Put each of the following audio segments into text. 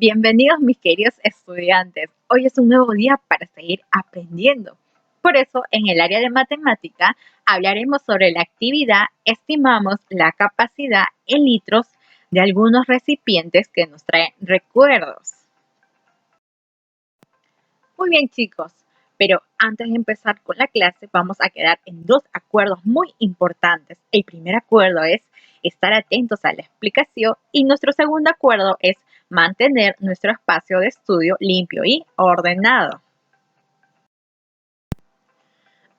Bienvenidos mis queridos estudiantes. Hoy es un nuevo día para seguir aprendiendo. Por eso, en el área de matemática, hablaremos sobre la actividad, estimamos la capacidad en litros de algunos recipientes que nos traen recuerdos. Muy bien chicos, pero antes de empezar con la clase vamos a quedar en dos acuerdos muy importantes. El primer acuerdo es estar atentos a la explicación y nuestro segundo acuerdo es mantener nuestro espacio de estudio limpio y ordenado.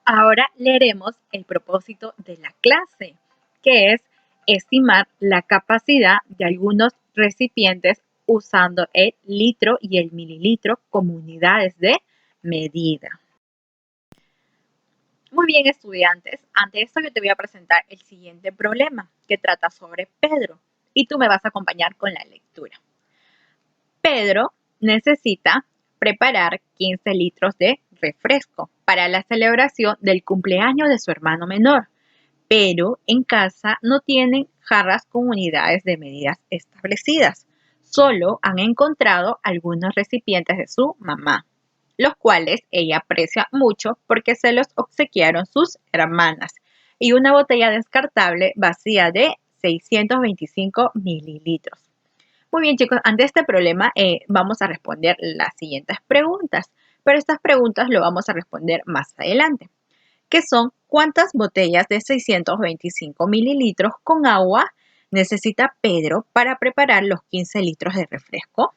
Ahora leeremos el propósito de la clase, que es estimar la capacidad de algunos recipientes usando el litro y el mililitro como unidades de medida. Muy bien, estudiantes. Ante esto yo te voy a presentar el siguiente problema que trata sobre Pedro y tú me vas a acompañar con la lectura. Pedro necesita preparar 15 litros de refresco para la celebración del cumpleaños de su hermano menor, pero en casa no tienen jarras con unidades de medidas establecidas. Solo han encontrado algunos recipientes de su mamá, los cuales ella aprecia mucho porque se los obsequiaron sus hermanas, y una botella descartable vacía de 625 mililitros. Muy bien, chicos, ante este problema vamos a responder las siguientes preguntas, pero estas preguntas lo vamos a responder más adelante, que son ¿cuántas botellas de 625 mililitros con agua necesita Pedro para preparar los 15 litros de refresco?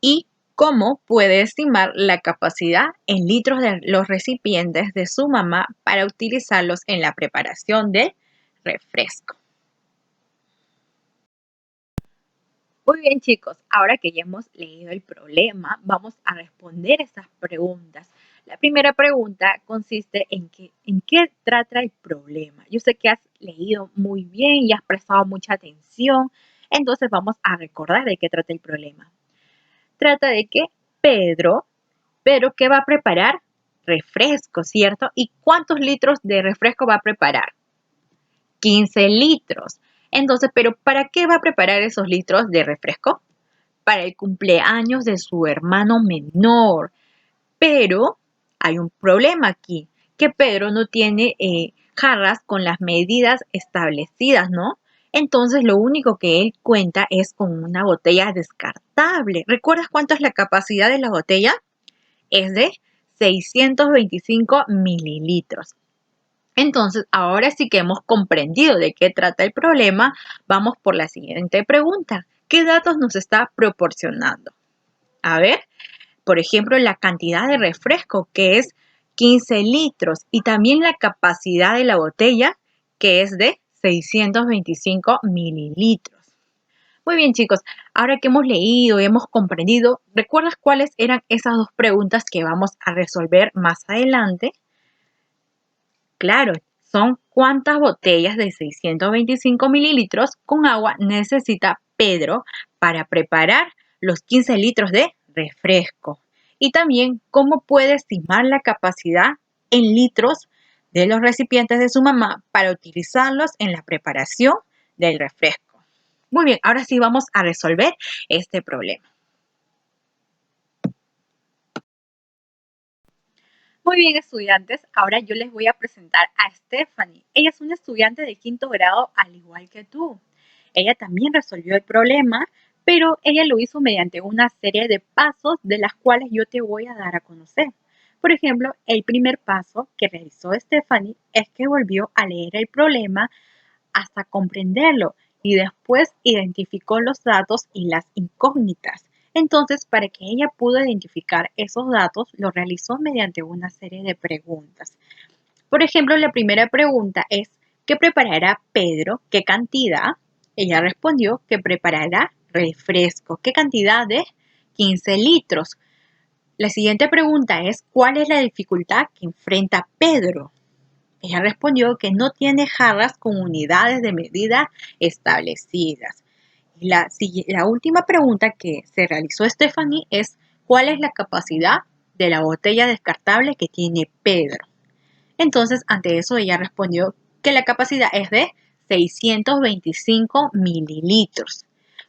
¿Y cómo puede estimar la capacidad en litros de los recipientes de su mamá para utilizarlos en la preparación del refresco? Muy bien, chicos, ahora que ya hemos leído el problema, vamos a responder estas preguntas. La primera pregunta consiste en qué trata el problema. Yo sé que has leído muy bien y has prestado mucha atención, entonces vamos a recordar de qué trata el problema. Trata de que Pedro, ¿qué va a preparar? Refresco, ¿cierto? ¿Y cuántos litros de refresco va a preparar? 15 litros. Entonces, ¿pero para qué va a preparar esos litros de refresco? Para el cumpleaños de su hermano menor. Pero hay un problema aquí, que Pedro no tiene jarras con las medidas establecidas, ¿no? Entonces, lo único que él cuenta es con una botella descartable. ¿Recuerdas cuánto es la capacidad de la botella? Es de 625 mililitros. Entonces, ahora sí que hemos comprendido de qué trata el problema, vamos por la siguiente pregunta. ¿Qué datos nos está proporcionando? A ver, por ejemplo, la cantidad de refresco, que es 15 litros, y también la capacidad de la botella, que es de 625 mililitros. Muy bien, chicos, ahora que hemos leído y hemos comprendido, ¿recuerdas cuáles eran esas dos preguntas que vamos a resolver más adelante? Claro, son cuántas botellas de 625 mililitros con agua necesita Pedro para preparar los 15 litros de refresco. Y también cómo puede estimar la capacidad en litros de los recipientes de su mamá para utilizarlos en la preparación del refresco. Muy bien, ahora sí vamos a resolver este problema. Muy bien, estudiantes, ahora yo les voy a presentar a Stephanie. Ella es una estudiante de quinto grado al igual que tú. Ella también resolvió el problema, pero ella lo hizo mediante una serie de pasos de las cuales yo te voy a dar a conocer. Por ejemplo, el primer paso que realizó Stephanie es que volvió a leer el problema hasta comprenderlo y después identificó los datos y las incógnitas. Entonces, para que ella pudo identificar esos datos, lo realizó mediante una serie de preguntas. Por ejemplo, la primera pregunta es, ¿qué preparará Pedro? ¿Qué cantidad? Ella respondió que preparará refresco. ¿Qué cantidad de 15 litros? La siguiente pregunta es, ¿cuál es la dificultad que enfrenta Pedro? Ella respondió que no tiene jarras con unidades de medida establecidas. Y la última pregunta que se realizó Stephanie es ¿cuál es la capacidad de la botella descartable que tiene Pedro? Entonces, ante eso, ella respondió que la capacidad es de 625 mililitros.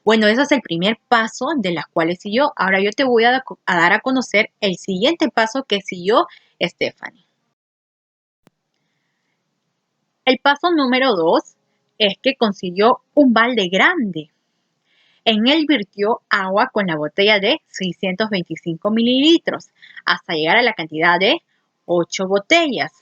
Bueno, ese es el primer paso de las cuales siguió. Ahora yo te voy a dar a conocer el siguiente paso que siguió Stephanie. El paso número 2 es que consiguió un balde grande. En él virtió agua con la botella de 625 mililitros hasta llegar a la cantidad de 8 botellas.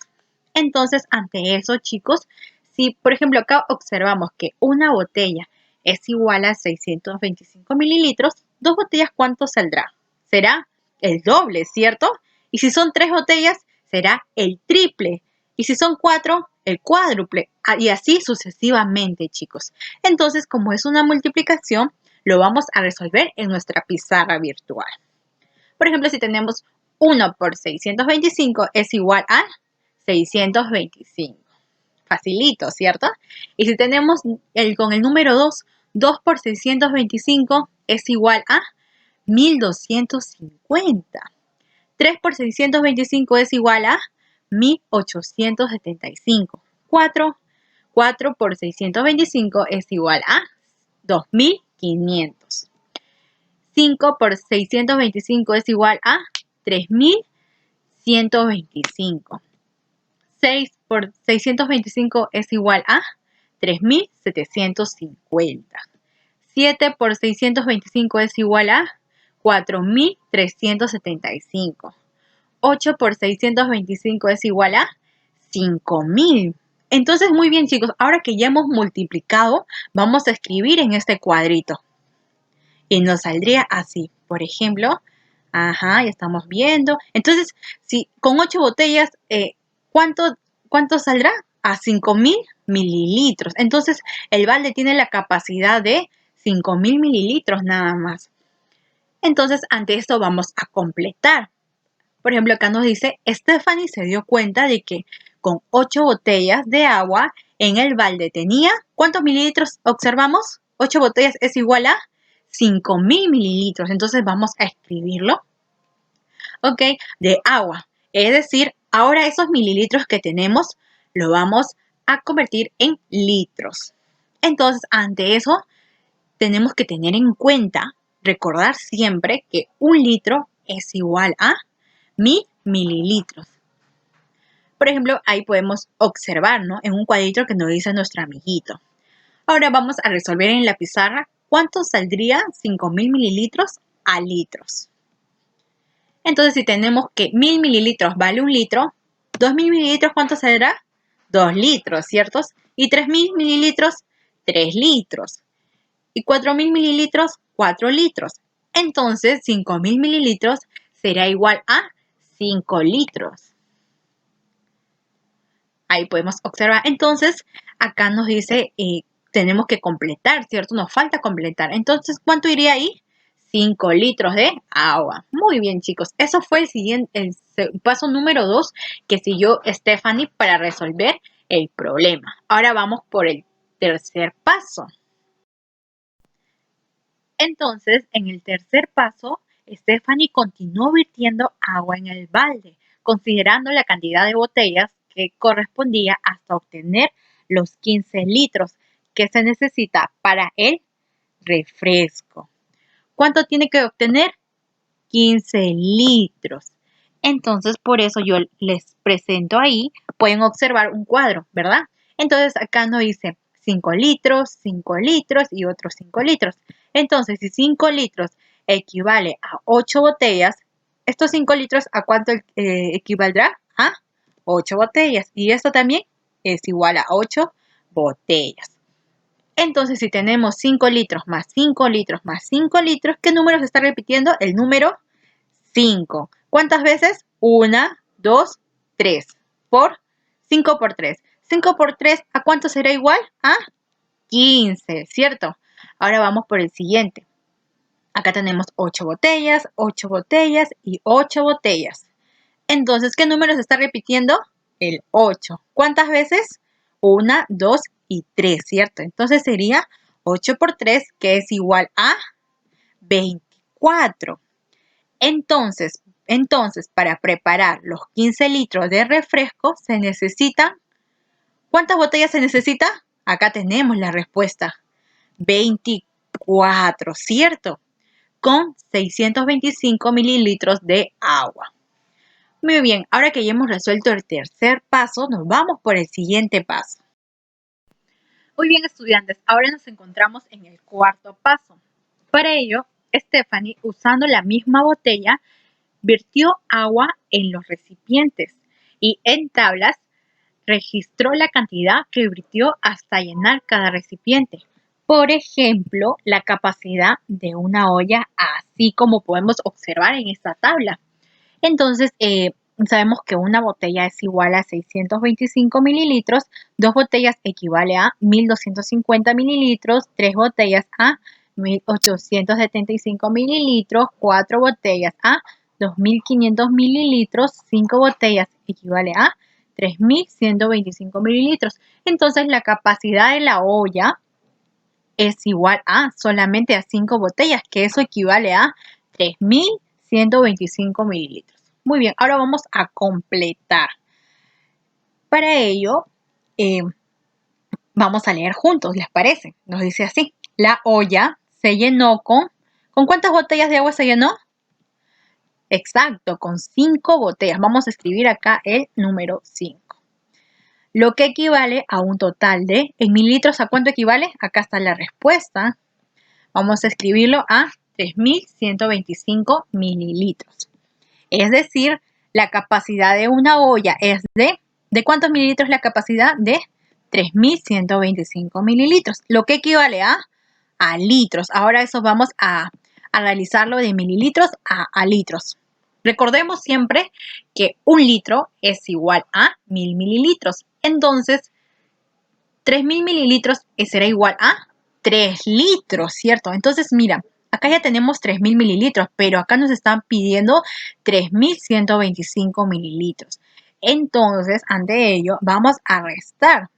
Entonces, ante eso, chicos, si por ejemplo acá observamos que una botella es igual a 625 mililitros, 2 botellas, ¿cuánto saldrá? Será el doble, ¿cierto? Y si son 3 botellas, será el triple. Y si son 4, el cuádruple. Y así sucesivamente, chicos. Entonces, como es una multiplicación, lo vamos a resolver en nuestra pizarra virtual. Por ejemplo, si tenemos 1 por 625 es igual a 625. Facilito, ¿cierto? Y si tenemos con el número 2, 2 por 625 es igual a 1250. 3 por 625 es igual a 1875. 4 por 625 es igual a 2500. 5 por 625 es igual a 3125. 6 por 625 es igual a 3750. 7 por 625 es igual a 4375. 8 por 625 es igual a 5000. Entonces, muy bien, chicos, ahora que ya hemos multiplicado, vamos a escribir en este cuadrito. Y nos saldría así. Por ejemplo, ya estamos viendo. Entonces, si con 8 botellas, ¿cuánto saldrá? A 5000 mililitros. Entonces, el balde tiene la capacidad de 5000 mililitros nada más. Entonces, ante esto vamos a completar. Por ejemplo, acá nos dice, Stephanie se dio cuenta de que con 8 botellas de agua en el balde tenía, ¿cuántos mililitros observamos? 8 botellas es igual a 5000 mililitros. Entonces vamos a escribirlo, ¿ok? De agua. Es decir, ahora esos mililitros que tenemos lo vamos a convertir en litros. Entonces, ante eso, tenemos que tener en cuenta, recordar siempre que un litro es igual a 1000 mililitros. Por ejemplo, ahí podemos observar, ¿no? En un cuadrito que nos dice nuestro amiguito. Ahora vamos a resolver en la pizarra cuánto saldría 5000 mililitros a litros. Entonces, si tenemos que 1000 mililitros vale un litro, 2000 mililitros, ¿cuánto saldrá? 2 litros, ¿cierto? Y 3000 mililitros, 3 litros. Y 4000 mililitros, 4 litros. Entonces, 5000 mililitros será igual a 5 litros. Ahí podemos observar. Entonces, acá nos dice, tenemos que completar, ¿cierto? Nos falta completar. Entonces, ¿cuánto iría ahí? 5 litros de agua. Muy bien, chicos. Eso fue el paso número 2 que siguió Stephanie para resolver el problema. Ahora vamos por el tercer paso. Entonces, en el tercer paso, Stephanie continuó virtiendo agua en el balde, considerando la cantidad de botellas que correspondía hasta obtener los 15 litros que se necesita para el refresco. ¿Cuánto tiene que obtener? 15 litros. Entonces, por eso yo les presento ahí, pueden observar un cuadro, ¿verdad? Entonces, acá nos dice 5 litros y otros 5 litros. Entonces, si 5 litros equivale a 8 botellas, estos 5 litros, ¿a cuánto equivaldrá? A 8 botellas. Y esto también es igual a 8 botellas. Entonces, si tenemos 5 litros más 5 litros más 5 litros, ¿qué número se está repitiendo? El número 5. ¿Cuántas veces? 1, 2, 3. Por 5 por 3. 5 por 3, ¿a cuánto será igual? A 15, ¿cierto? Ahora vamos por el siguiente. Acá tenemos 8 botellas y 8 botellas. Entonces, ¿qué número se está repitiendo? El 8. ¿Cuántas veces? 1, 2 y 3, ¿cierto? Entonces sería 8 por 3, que es igual a 24. Entonces, para preparar los 15 litros de refresco se necesitan, ¿cuántas botellas se necesita? Acá tenemos la respuesta. 4, ¿cierto? Con 625 mililitros de agua. Muy bien, ahora que ya hemos resuelto el tercer paso, nos vamos por el siguiente paso. Muy bien, estudiantes, ahora nos encontramos en el cuarto paso. Para ello, Stephanie, usando la misma botella, vertió agua en los recipientes y en tablas registró la cantidad que vertió hasta llenar cada recipiente. Por ejemplo, la capacidad de una olla, así como podemos observar en esta tabla. Entonces, sabemos que una botella es igual a 625 mililitros, 2 botellas equivale a 1250 mililitros, 3 botellas a 1875 mililitros, 4 botellas a 2500 mililitros, 5 botellas equivale a 3125 mililitros. Entonces, la capacidad de la olla es igual a solamente a 5 botellas, que eso equivale a 3125 mililitros. Muy bien, ahora vamos a completar. Para ello, vamos a leer juntos, ¿les parece? Nos dice así: la olla se llenó ¿con cuántas botellas de agua se llenó? Exacto, con 5 botellas. Vamos a escribir acá el número 5. Lo que equivale a un total de, en mililitros, ¿a cuánto equivale? Acá está la respuesta. Vamos a escribirlo a 3125 mililitros. Es decir, la capacidad de una olla es ¿de cuántos mililitros la capacidad? De 3125 mililitros, lo que equivale a litros. Ahora eso vamos a realizarlo de mililitros a litros. Recordemos siempre que un litro es igual a 1000 mililitros. Entonces, 3000 mililitros será igual a 3 litros, ¿cierto? Entonces, mira, acá ya tenemos 3000 mililitros, pero acá nos están pidiendo 3125 mililitros. Entonces, ante ello, vamos a restar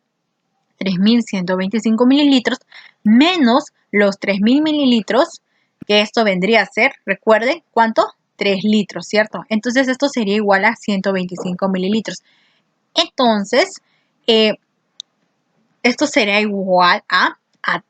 3125 mililitros menos los 3000 mililitros, que esto vendría a ser, recuerden, ¿cuánto? 3 litros, ¿cierto? Entonces, esto sería igual a 125 mililitros. Entonces, esto será igual a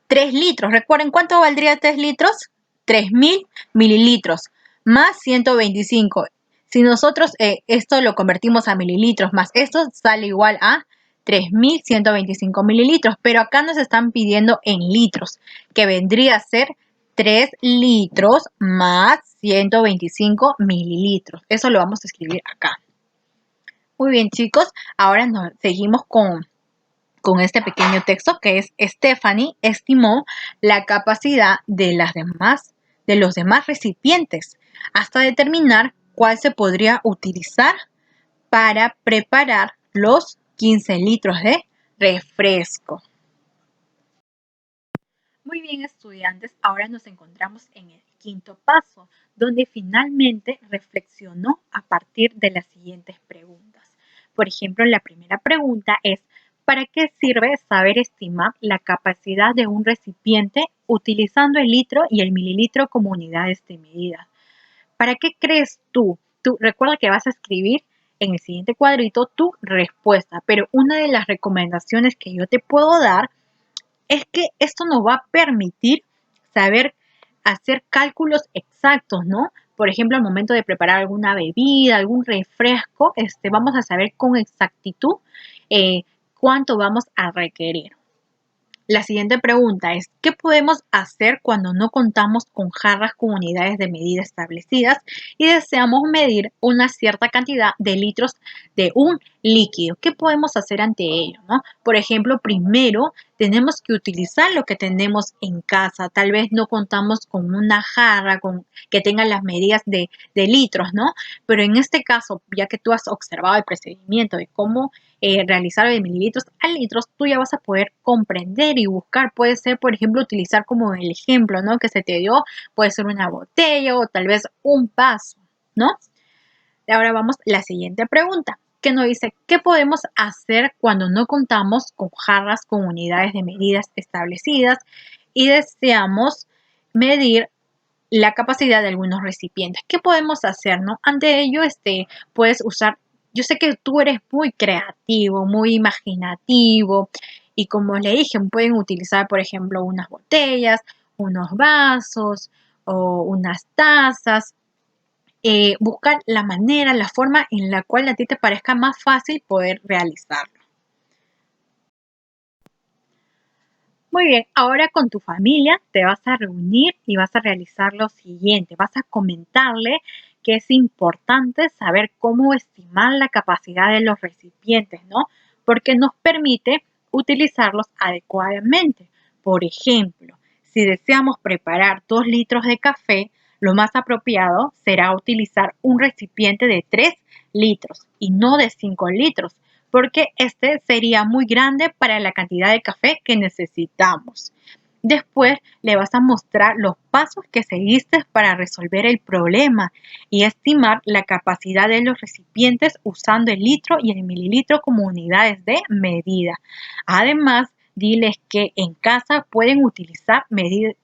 3 litros. Recuerden, ¿cuánto valdría 3 litros? 3000 mililitros más 125. Si nosotros esto lo convertimos a mililitros más esto, sale igual a 3125 mililitros. Pero acá nos están pidiendo en litros, que vendría a ser 3 litros más 125 mililitros. Eso lo vamos a escribir acá. Muy bien, chicos. Ahora nos seguimos con este pequeño texto, que es: Stephanie estimó la capacidad de los demás recipientes hasta determinar cuál se podría utilizar para preparar los 15 litros de refresco. Muy bien, estudiantes, ahora nos encontramos en el quinto paso, donde finalmente reflexionó a partir de las siguientes preguntas. Por ejemplo, la primera pregunta es: ¿para qué sirve saber estimar la capacidad de un recipiente utilizando el litro y el mililitro como unidades de medida? ¿Para qué crees tú? Tú recuerda que vas a escribir en el siguiente cuadrito tu respuesta, pero una de las recomendaciones que yo te puedo dar es que esto nos va a permitir saber hacer cálculos exactos, ¿no? Por ejemplo, al momento de preparar alguna bebida, algún refresco, vamos a saber con exactitud cuánto vamos a requerir. La siguiente pregunta es: ¿qué podemos hacer cuando no contamos con jarras con unidades de medida establecidas y deseamos medir una cierta cantidad de litros de un líquido? ¿Qué podemos hacer ante ello, no? Por ejemplo, primero tenemos que utilizar lo que tenemos en casa. Tal vez no contamos con una jarra que tenga las medidas de litros, ¿no? Pero en este caso, ya que tú has observado el procedimiento de cómo realizar de mililitros a litros, tú ya vas a poder comprender y buscar. Puede ser, por ejemplo, utilizar como el ejemplo, ¿no?, que se te dio, puede ser una botella o tal vez un vaso, ¿no? Ahora vamos a la siguiente pregunta, que nos dice: ¿qué podemos hacer cuando no contamos con jarras con unidades de medidas establecidas y deseamos medir la capacidad de algunos recipientes? ¿Qué podemos hacer, no? Ante ello, puedes usar. Yo sé que tú eres muy creativo, muy imaginativo, y como le dije, pueden utilizar, por ejemplo, unas botellas unos vasos o unas tazas. Buscar la manera, la forma en la cual a ti te parezca más fácil poder realizarlo. Muy bien, ahora con tu familia te vas a reunir y vas a realizar lo siguiente. Vas a comentarle que es importante saber cómo estimar la capacidad de los recipientes, ¿no? Porque nos permite utilizarlos adecuadamente. Por ejemplo, si deseamos preparar 2 litros de café, lo más apropiado será utilizar un recipiente de 3 litros y no de 5 litros, porque este sería muy grande para la cantidad de café que necesitamos. Después le vas a mostrar los pasos que seguiste para resolver el problema y estimar la capacidad de los recipientes usando el litro y el mililitro como unidades de medida. Además, diles que en casa pueden utilizar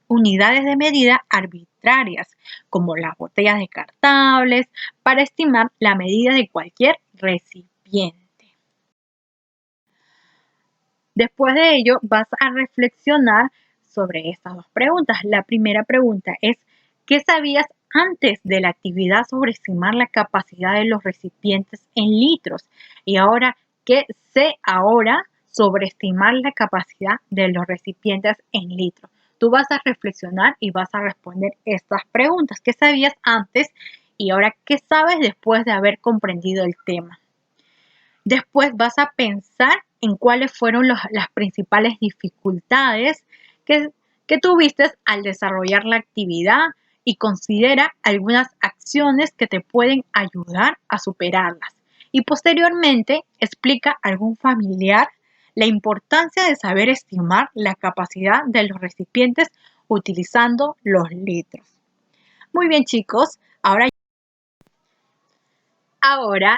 unidades de medida arbitrarias, como las botellas descartables, para estimar la medida de cualquier recipiente. Después de ello, vas a reflexionar sobre estas dos preguntas. La primera pregunta es, ¿qué sabías antes de la actividad sobre estimar la capacidad de los recipientes en litros? Y ahora, ¿qué sé ahora sobre estimar la capacidad de los recipientes en litros? Tú vas a reflexionar y vas a responder estas preguntas. ¿Qué sabías antes y ahora qué sabes después de haber comprendido el tema? Después vas a pensar en cuáles fueron las principales dificultades que, que tuviste al desarrollar la actividad y considera algunas acciones que te pueden ayudar a superarlas. Y posteriormente explica a algún familiar la importancia de saber estimar la capacidad de los recipientes utilizando los litros. Muy bien, chicos, ahora,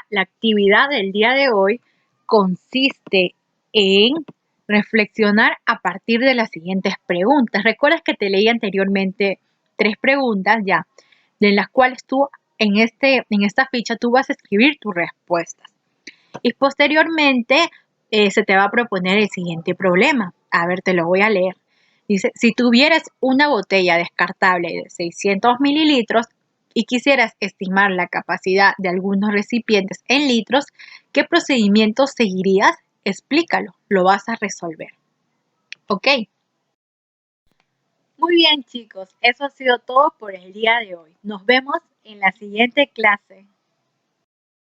la actividad del día de hoy consiste en reflexionar a partir de las siguientes preguntas. ¿Recuerdas que te leí anteriormente 3 preguntas ya, de las cuales tú en esta ficha tú vas a escribir tus respuestas? Y posteriormente se te va a proponer el siguiente problema. A ver, te lo voy a leer. Dice, si tuvieras una botella descartable de 600 mililitros y quisieras estimar la capacidad de algunos recipientes en litros, ¿qué procedimiento seguirías? Explícalo, lo vas a resolver. ¿Ok? Muy bien, chicos, eso ha sido todo por el día de hoy. Nos vemos en la siguiente clase.